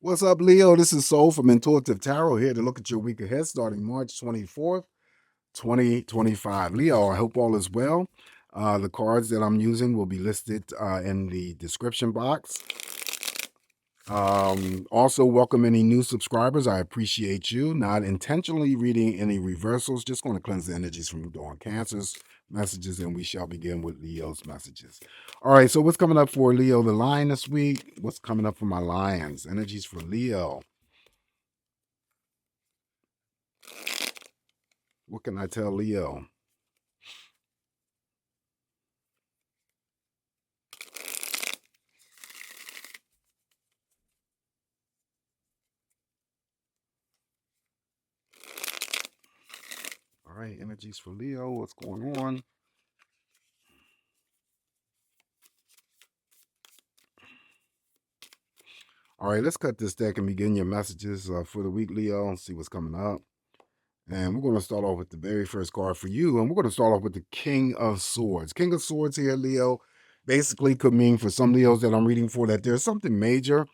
What's up, Leo? This is Soul from Intuitive Tarot here to look at your week ahead starting March 24th, 2025. Leo, I hope all is well. The cards that I'm using will be listed in the description box. Also, welcome any new subscribers. I appreciate you. Not intentionally reading any reversals, just going to cleanse the energies from Dawn Cancer's messages, and we shall begin with Leo's messages. All right, so what's coming up for Leo the Lion this week? What's coming up for my Lions? Energies for Leo. What can I tell Leo? All right, energies for Leo. What's going on? All right, let's cut this deck and begin your messages for the week, Leo, and see what's coming up. And we're going to start off with the very first card for you. And we're going to start off with the King of Swords. King of Swords here, Leo, basically could mean for some Leos that I'm reading for that there's something major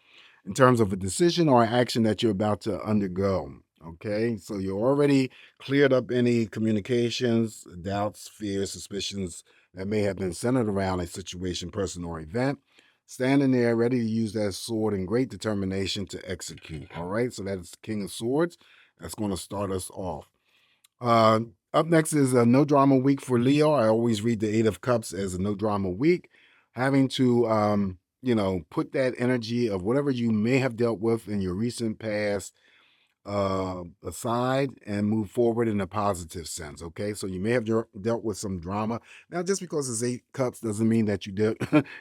in terms of a decision or action that you're about to undergo. Okay, so you already cleared up any communications, doubts, fears, suspicions that may have been centered around a situation, person, or event. Standing there ready to use that sword in great determination to execute. All right, so that's the King of Swords. That's going to start us off. Uh, Up next is a no drama week for Leo. I always read the Eight of Cups as a no drama week. Having to, put that energy of whatever you may have dealt with in your recent past aside and move forward in a positive sense. Okay, so you may have dealt with some drama. Now, just because it's 8 cups doesn't mean that you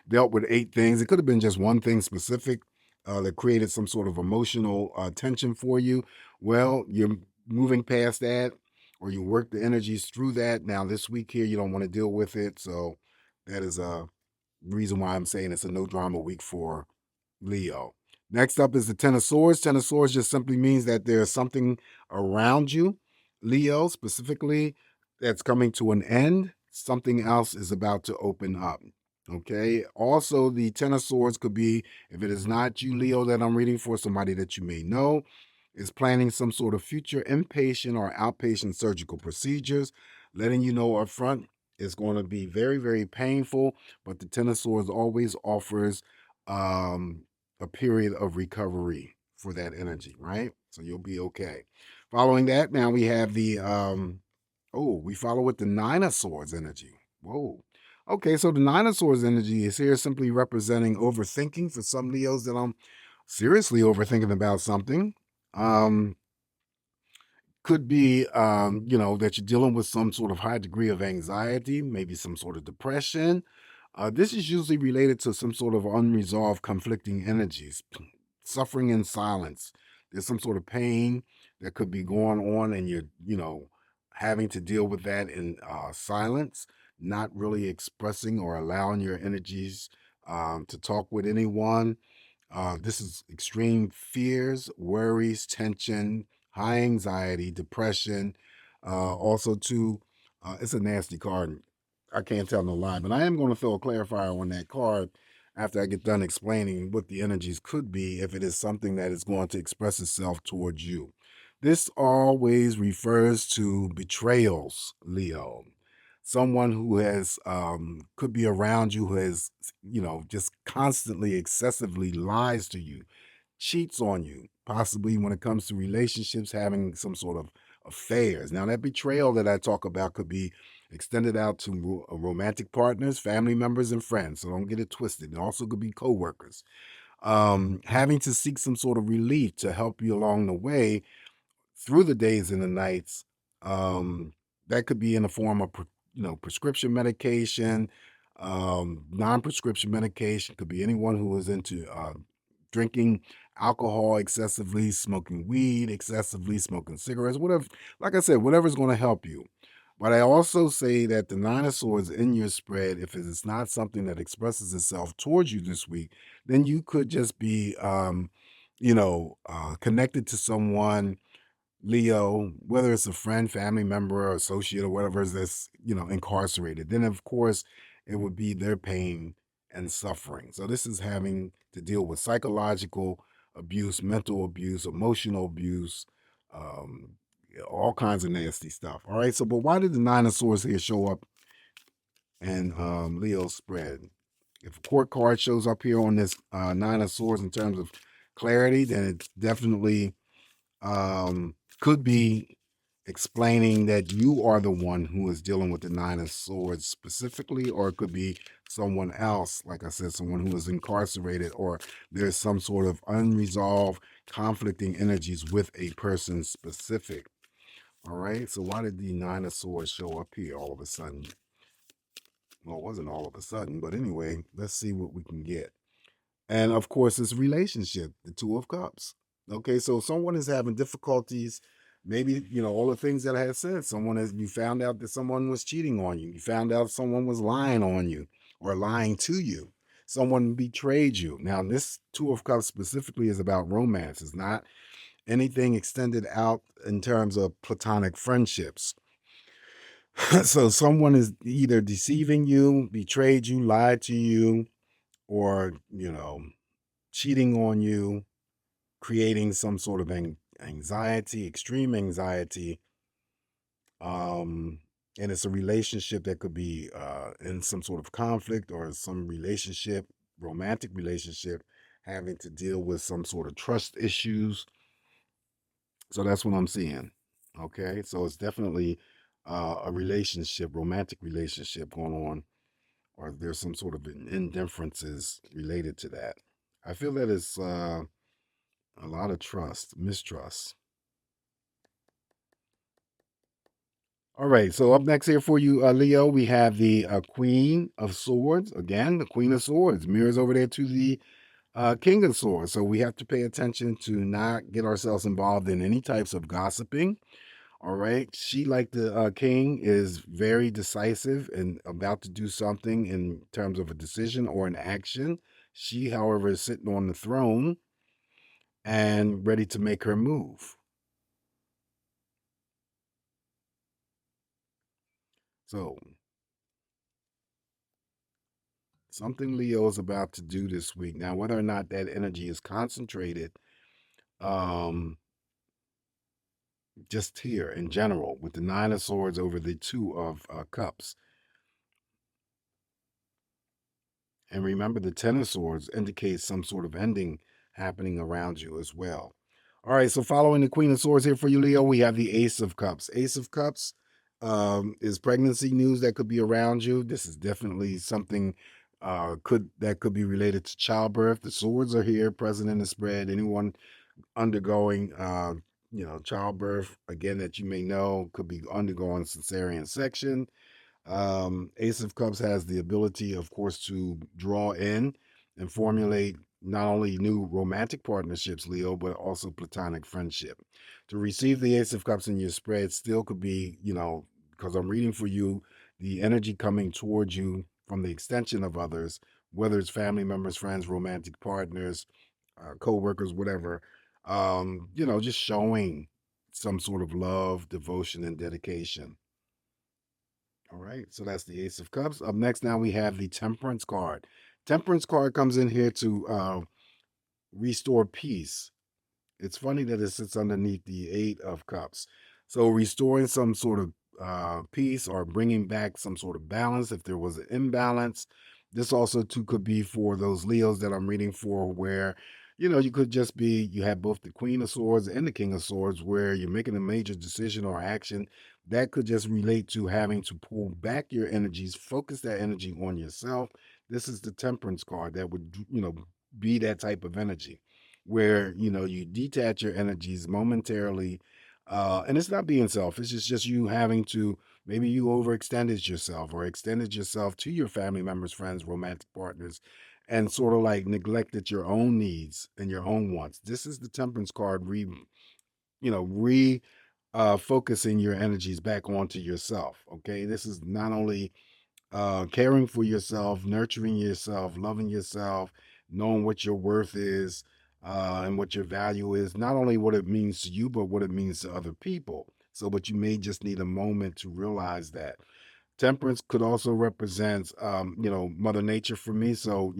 dealt with 8 things. It could have been just one thing specific that created some sort of emotional tension for you. Well, you're moving past that, or you work the energies through that. Now, this week here, you don't want to deal with it. So that is a reason why I'm saying it's a no drama week for Leo. Next up is the Ten of Swords. Ten of Swords just simply means that there's something around you, Leo specifically, that's coming to an end. Something else is about to open up. Okay. Also, the Ten of Swords could be, if it is not you, Leo, that I'm reading for, somebody that you may know, is planning some sort of future inpatient or outpatient surgical procedures, letting you know up front it's going to be very, very painful. But the Ten of Swords always offers um, a period of recovery for that energy, right? So you'll be okay. Following that, now we have the we follow with the Nine of Swords energy. Whoa. Okay, so the Nine of Swords energy is here simply representing overthinking for some Leos that I'm seriously overthinking about something. Um, could be that you're dealing with some sort of high degree of anxiety, maybe some sort of depression. This is usually related to some sort of unresolved conflicting energies, suffering in silence. There's some sort of pain that could be going on, and you're having to deal with that in silence, not really expressing or allowing your energies to talk with anyone. This is extreme fears, worries, tension, high anxiety, depression. Also, too, it's a nasty card. I can't tell no lie, but I am going to throw a clarifier on that card after I get done explaining what the energies could be if it is something that is going to express itself towards you. This always refers to betrayals, Leo. Someone who has could be around you who has just constantly excessively lies to you, cheats on you, possibly when it comes to relationships, having some sort of affairs. Now, that betrayal that I talk about could be extended out to romantic partners, family members, and friends. So don't get it twisted. It also could be coworkers. Having to seek some sort of relief to help you along the way through the days and the nights. Um, that could be in the form of prescription medication, non-prescription medication. Could be anyone who is into drinking alcohol excessively, smoking weed excessively, smoking cigarettes, whatever. Like I said, whatever's going to help you. But I also say that the Nine of Swords in your spread, if it is not something that expresses itself towards you this week, then you could just be, connected to someone, Leo, whether it's a friend, family member, or associate, or whatever that's, incarcerated. Then, of course, it would be their pain and suffering. So this is having to deal with psychological abuse, mental abuse, emotional abuse, um, all kinds of nasty stuff. All right. So, but why did the Nine of Swords here show up in Leo's spread? If a court card shows up here on this Nine of Swords in terms of clarity, then it's definitely could be explaining that you are the one who is dealing with the Nine of Swords specifically, or it could be someone else, like I said, someone who is incarcerated, or there's some sort of unresolved conflicting energies with a person specific. All right, so why did the Nine of Swords show up here all of a sudden? Well, it wasn't all of a sudden, but anyway, let's see what we can get. And of course, this relationship, the Two of Cups. Okay, so someone is having difficulties. Maybe, all the things that I had said. You found out that someone was cheating on you. You found out someone was lying on you or lying to you. Someone betrayed you. Now, this Two of Cups specifically is about romance. It's not anything extended out in terms of platonic friendships. So someone is either deceiving you, betrayed you, lied to you, or, cheating on you, creating some sort of anxiety, extreme anxiety. Um, and it's a relationship that could be in some sort of conflict, or some relationship, romantic relationship, having to deal with some sort of trust issues. So that's what I'm seeing. Okay, so it's definitely a relationship, romantic relationship going on, or there's some sort of indifferences related to that. I feel that it's a lot of mistrust. All right, so up next here for you, Leo, we have the Queen of Swords. Again, the Queen of Swords mirrors over there to the King of Swords. So we have to pay attention to not get ourselves involved in any types of gossiping. All right, she, like the King, is very decisive and about to do something in terms of a decision or an action. She, however, is sitting on the throne and ready to make her move. So something Leo is about to do this week. Now, whether or not that energy is concentrated, um, just here in general, with the Nine of Swords over the Two of Cups. And remember, the Ten of Swords indicates some sort of ending happening around you as well. All right, so following the Queen of Swords here for you, Leo, we have the Ace of Cups. Ace of Cups is pregnancy news that could be around you. This is definitely something that could be related to childbirth. The swords are here, present in the spread. Anyone undergoing, childbirth, again, that you may know, could be undergoing cesarean section. Ace of Cups has the ability, of course, to draw in and formulate not only new romantic partnerships, Leo, but also platonic friendship. To receive the Ace of Cups in your spread still could be, because I'm reading for you, the energy coming towards you from the extension of others, whether it's family members, friends, romantic partners, co-workers, whatever. Just showing some sort of love, devotion, and dedication. All right, so that's the Ace of Cups. Up next, now we have the Temperance card. Temperance card comes in here to restore peace. It's funny that it sits underneath the Eight of Cups. So restoring some sort of peace, or bringing back some sort of balance if there was an imbalance. This also too could be for those Leos that I'm reading for, where you could just be, you have both the Queen of Swords and the King of Swords, where you're making a major decision or action that could just relate to having to pull back your energies, focus that energy on yourself. This is the Temperance card that would be that type of energy, where you detach your energies momentarily, and it's not being selfish. It's just you having to, maybe you overextended yourself or extended yourself to your family members, friends, romantic partners, and sort of like neglected your own needs and your own wants. This is the Temperance card, focusing your energies back onto yourself. Okay, this is not only caring for yourself, nurturing yourself, loving yourself, knowing what your worth is, and what your value is, not only what it means to you, but what it means to other people. So, but you may just need a moment to realize that. Temperance could also represent, Mother Nature for me. So,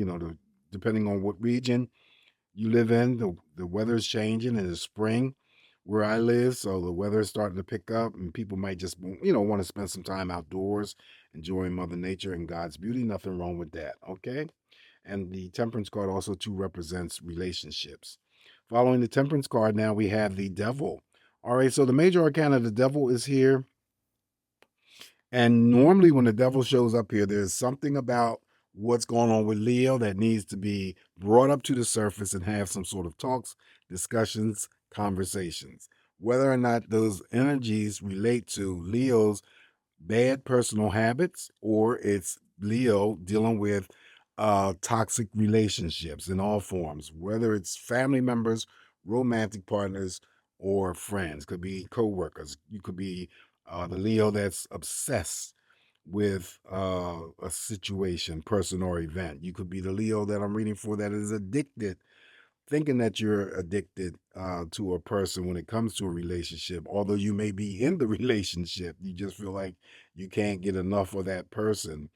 depending on what region you live in. The weather is changing in the spring where I live, so the weather is starting to pick up, and people might just want to spend some time outdoors, enjoying Mother Nature and God's beauty. Nothing wrong with that. Okay. And the Temperance card also too represents relationships. Following the Temperance card, now we have the Devil. All right, so the major arcana of the Devil is here. And normally, when the Devil shows up here, there's something about what's going on with Leo that needs to be brought up to the surface and have some sort of talks, discussions, conversations. Whether or not those energies relate to Leo's bad personal habits or it's Leo dealing with toxic relationships in all forms, whether it's family members, romantic partners, or friends. Could be co-workers. You could be the Leo that's obsessed with a situation, person, or event. You could be the Leo that I'm reading for that is addicted, thinking that you're addicted to a person when it comes to a relationship. Although you may be in the relationship, you just feel like you can't get enough of that person.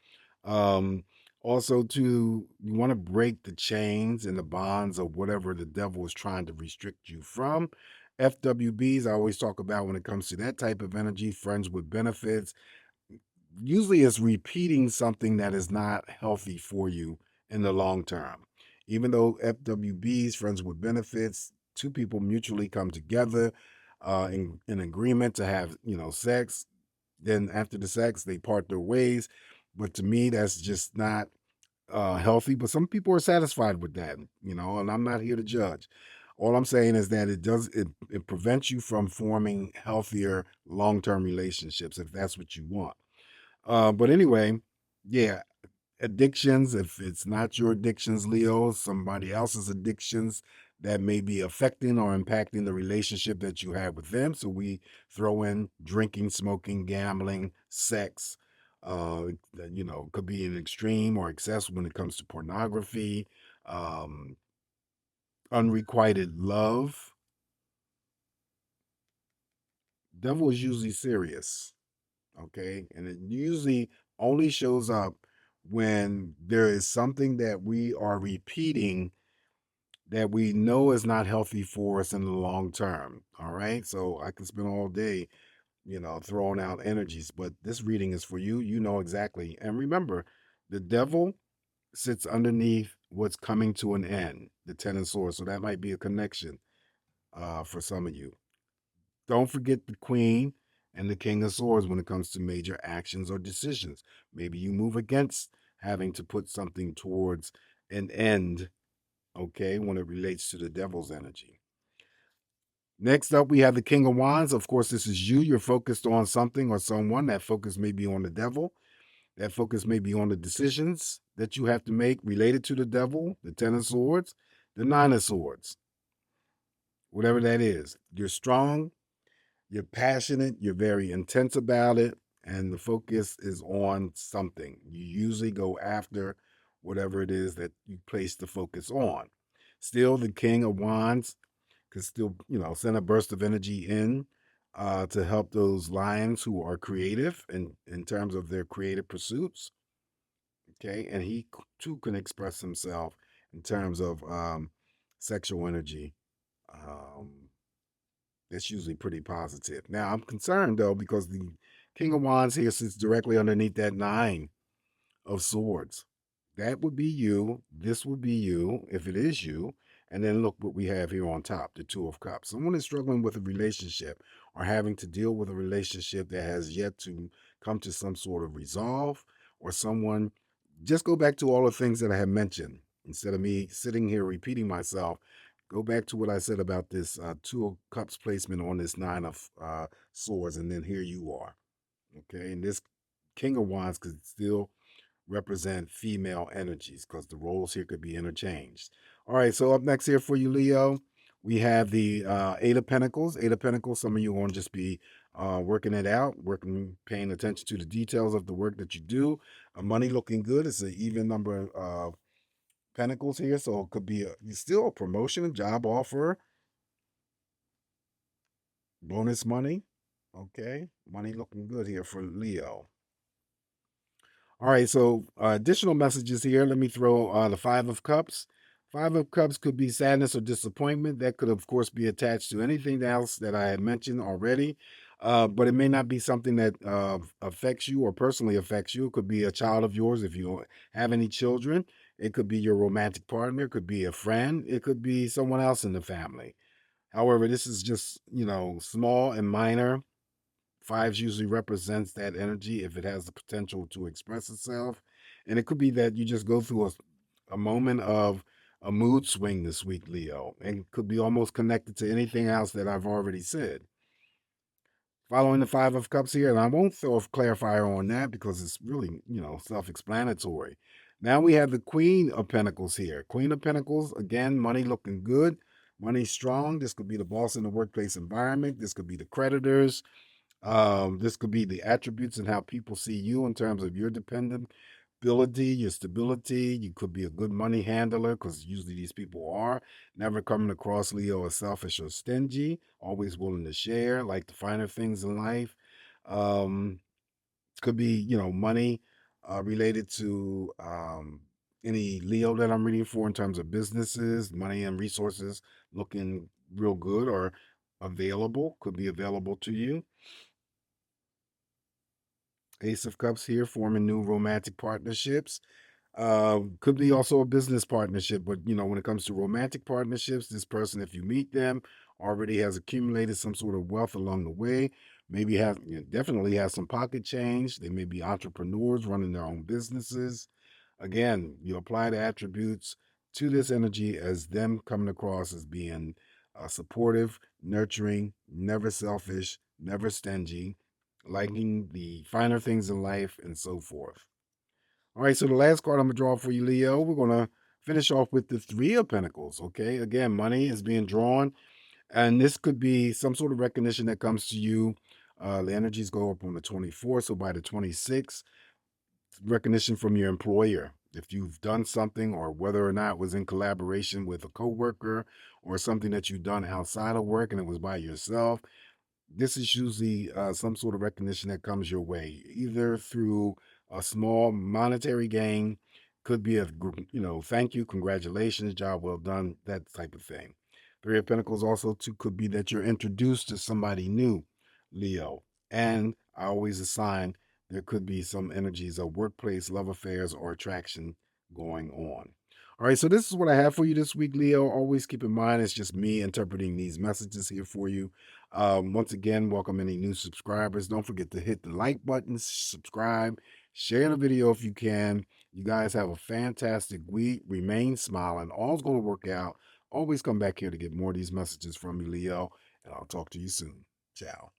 Um, Also, to you want to break the chains and the bonds of whatever the devil is trying to restrict you from. FWBs, I always talk about when it comes to that type of energy, friends with benefits, usually it's repeating something that is not healthy for you in the long term. Even though FWBs, friends with benefits, two people mutually come together in agreement to have, sex. Then after the sex, they part their ways. But to me, that's just not healthy. But some people are satisfied with that, and I'm not here to judge. All I'm saying is that it prevents you from forming healthier long-term relationships if that's what you want. But anyway, yeah, addictions, if it's not your addictions, Leo, somebody else's addictions that may be affecting or impacting the relationship that you have with them. So we throw in drinking, smoking, gambling, sex. Could be an extreme or excess when it comes to pornography, um, unrequited love. Devil is usually serious. Okay. And it usually only shows up when there is something that we are repeating that we know is not healthy for us in the long term. All right. So I can spend all day, throwing out energies, but this reading is for you. You know exactly. And remember, the devil sits underneath what's coming to an end, the Ten of Swords. So that might be a connection for some of you. Don't forget the Queen and the King of Swords when it comes to major actions or decisions. Maybe you move against having to put something towards an end, okay, when it relates to the devil's energy. Next up, we have the King of Wands. Of course, this is you. You're focused on something or someone. That focus may be on the devil. That focus may be on the decisions that you have to make related to the devil, the Ten of Swords, the Nine of Swords, whatever that is. You're strong, you're passionate, you're very intense about it, and the focus is on something. You usually go after whatever it is that you place the focus on. Still, the King of Wands could still, send a burst of energy in to help those lions who are creative in terms of their creative pursuits. Okay, and he too can express himself in terms of sexual energy. Um, that's usually pretty positive. Now, I'm concerned though because the King of Wands here sits directly underneath that Nine of Swords. That would be you. This would be you if it is you. And then look what we have here on top, the Two of Cups. Someone is struggling with a relationship or having to deal with a relationship that has yet to come to some sort of resolve, or someone, just go back to all the things that I have mentioned. Instead of me sitting here repeating myself, go back to what I said about this Two of Cups placement on this Nine of Swords, and then here you are. Okay, and this King of Wands could still represent female energies because the roles here could be interchanged. All right, so up next here for you, Leo, we have the Eight of Pentacles. Eight of Pentacles, some of you want to just be working it out, paying attention to the details of the work that you do. Money looking good. It's an even number of pentacles here, so it could be still a promotion, a job offer, bonus money. Okay, money looking good here for Leo. All right, so additional messages here. Let me throw the Five of Cups. Five of Cups could be sadness or disappointment. That could, of course, be attached to anything else that I had mentioned already. But it may not be something that affects you or personally affects you. It could be a child of yours if you have any children. It could be your romantic partner. It could be a friend. It could be someone else in the family. However, this is just, small and minor. Fives usually represents that energy if it has the potential to express itself. And it could be that you just go through a moment of a mood swing this week, Leo, and could be almost connected to anything else that I've already said. Following the Five of Cups here, and I won't throw a clarifier on that because it's really, self explanatory. Now we have the Queen of Pentacles here. Queen of Pentacles, again, money looking good, money strong. This could be the boss in the workplace environment, this could be the creditors, this could be the attributes and how people see you in terms of your dependability, your stability. You could be a good money handler because usually these people are never coming across Leo as selfish or stingy, always willing to share, like the finer things in life. Um, could be, money related to any Leo that I'm reading for in terms of businesses, money and resources looking real good or available, could be available to you. Ace of Cups here, forming new romantic partnerships. Could be also a business partnership, but when it comes to romantic partnerships, this person, if you meet them, already has accumulated some sort of wealth along the way. Maybe have definitely has some pocket change. They may be entrepreneurs running their own businesses. Again, you apply the attributes to this energy as them coming across as being supportive, nurturing, never selfish, never stingy, liking the finer things in life, and so forth. All right, so the last card I'm gonna draw for you, Leo, we're gonna finish off with the Three of Pentacles. Okay, again, money is being drawn, and this could be some sort of recognition that comes to you. The energies go up on the 24th, so by the 26th, recognition from your employer. If you've done something, or whether or not it was in collaboration with a coworker, or something that you've done outside of work and it was by yourself, this is usually some sort of recognition that comes your way, either through a small monetary gain, could be a thank you, congratulations, job well done, that type of thing. Three of Pentacles also too could be that you're introduced to somebody new, Leo. And I always assign there could be some energies of workplace, love affairs, or attraction going on. All right, so this is what I have for you this week, Leo. Always keep in mind it's just me interpreting these messages here for you. Once again, welcome any new subscribers. Don't forget to hit the like button, subscribe, share the video if you can. You guys have a fantastic week. Remain smiling. All's going to work out. Always come back here to get more of these messages from me, Leo, and I'll talk to you soon. Ciao.